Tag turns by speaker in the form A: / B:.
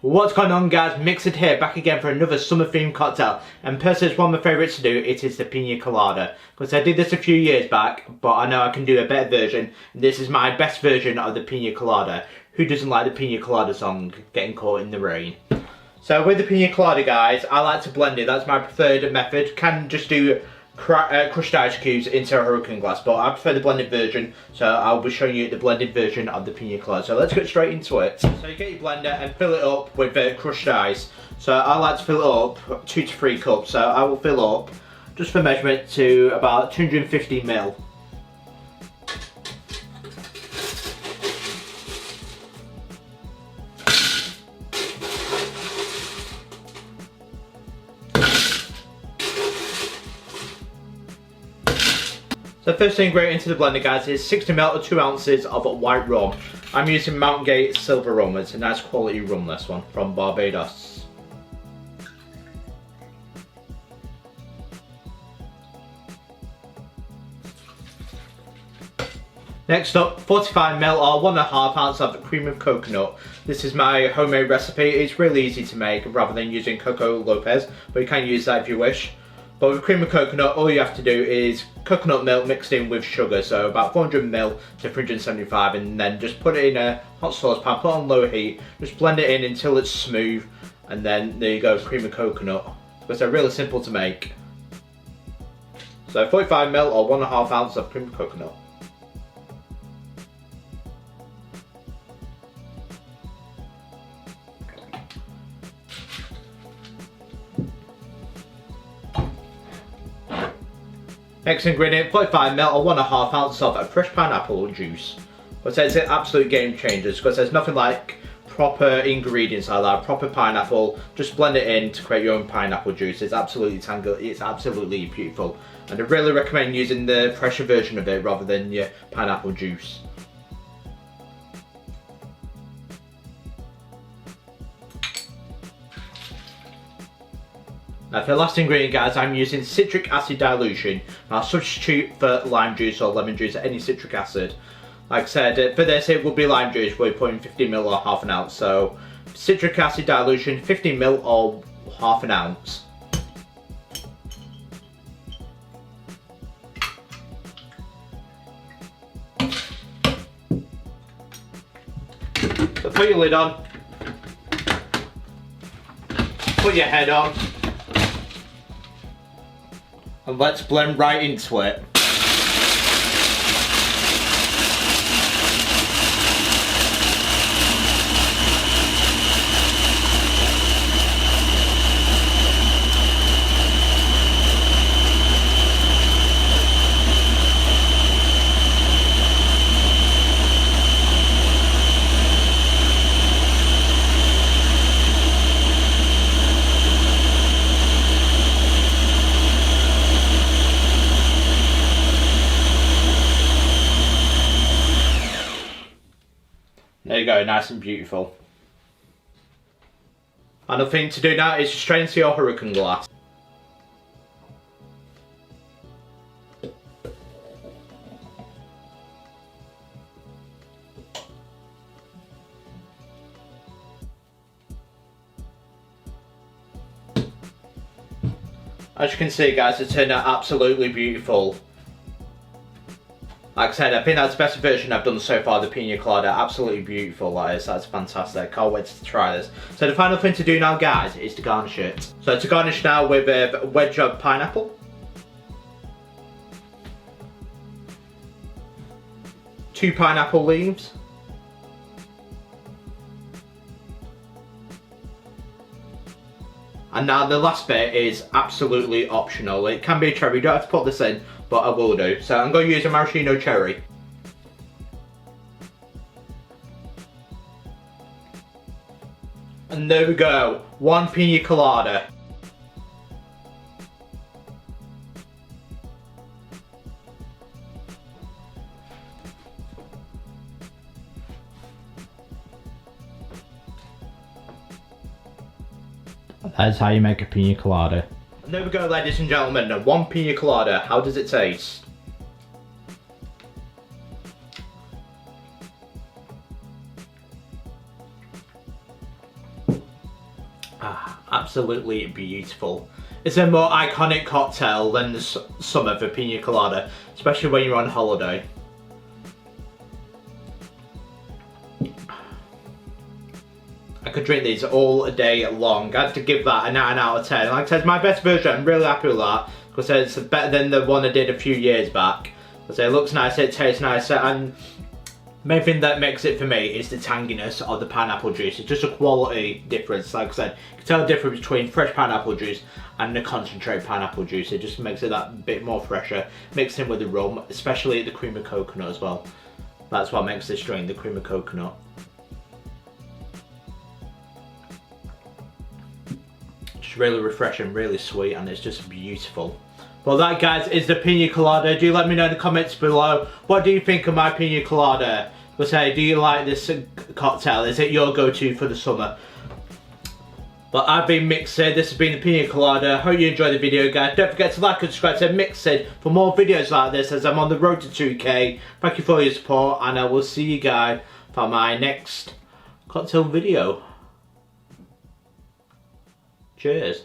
A: What's going on, guys? MixedSid here, back again for another summer themed cocktail. And personally, it's one of my favourites to do. It is the Piña Colada. Because I did this a few years back, but I know I can do a better version. This is my best version of the Piña Colada. Who doesn't like the Piña Colada song, Getting Caught in the Rain? So with the Piña Colada, guys, I like to blend it. That's my preferred method. Can just do crushed ice cubes into a hurricane glass, but I prefer the blended version, so I'll be showing you the blended version of the Piña Colada. So let's get straight into it. So you get your blender and fill it up with crushed ice. So I like to fill it up 2 to 3 cups, so I will fill up, just for measurement, to about 250 ml. The first ingredient into the blender, guys, is 60 ml or 2 ounces of white rum. I'm using Mountain Gate Silver Rum. It's a nice quality rum, this one, from Barbados. Next up, 45 ml or 1.5 ounce of cream of coconut. This is my homemade recipe. It's really easy to make rather than using Coco Lopez, but you can use that if you wish. But with cream of coconut, all you have to do is coconut milk mixed in with sugar, so about 400 ml to 375, and then just put it in a hot saucepan, put it on low heat, just blend it in until it's smooth, and then there you go, cream of coconut. But they're really simple to make. So 45 ml or 1.5 ounce of cream of coconut. Next ingredient, 45 ml or 1.5 ounce of fresh pineapple juice. But it's an absolute game changer because there's nothing like proper ingredients like that, proper pineapple. Just blend it in to create your own pineapple juice. It's absolutely tangled, it's absolutely beautiful. And I really recommend using the fresher version of it rather than your pineapple juice. Now for the last ingredient, guys, I'm using citric acid dilution. I'll substitute for lime juice or lemon juice, any citric acid. Like I said, for this it will be lime juice, we're putting 50 ml or half an ounce. So citric acid dilution, 50 ml or half an ounce. So put your lid on, put your head on, and let's blend right into it. There you go, nice and beautiful. Another thing to do now is to strain into your hurricane glass. As you can see, guys, it turned out absolutely beautiful. Like I said, I think that's the best version I've done so far, the Piña Colada. Absolutely beautiful, that is. That's fantastic. Can't wait to try this. So the final thing to do now, guys, is to garnish it. So to garnish now with a wedge of pineapple. 2 pineapple leaves. And now the last bit is absolutely optional. It can be a cherry, you don't have to put this in, but I will do. So I'm going to use a maraschino cherry. And there we go, 1 Piña Colada. That's how you make a Piña Colada. And there we go, ladies and gentlemen, 1 Piña Colada. How does it taste? Absolutely beautiful. It's a more iconic cocktail than the summer for Piña Colada, especially when you're on holiday. I could drink these all day long. I had to give that a 9 out of 10. Like I said, it's my best version. I'm really happy with that because it's better than the one I did a few years back. So it looks nicer, it tastes nicer, and main thing that makes it for me is the tanginess of the pineapple juice. It's just a quality difference. Like I said, you can tell the difference between fresh pineapple juice and the concentrate pineapple juice. It just makes it that bit more fresher, mixed in with the rum, especially the cream of coconut as well. That's what makes this drink, the cream of coconut. Just really refreshing, really sweet, and it's just beautiful. Well, that, guys, is the Piña Colada. Do let me know in the comments below. What do you think of my Piña Colada? Say, do you like this cocktail? Is it your go-to for the summer? But I've been MixedSid. This has been the Piña Colada. Hope you enjoyed the video, guys. Don't forget to like and subscribe to MixedSid for more videos like this as I'm on the road to 2K. Thank you for your support, and I will see you guys for my next cocktail video. Cheers.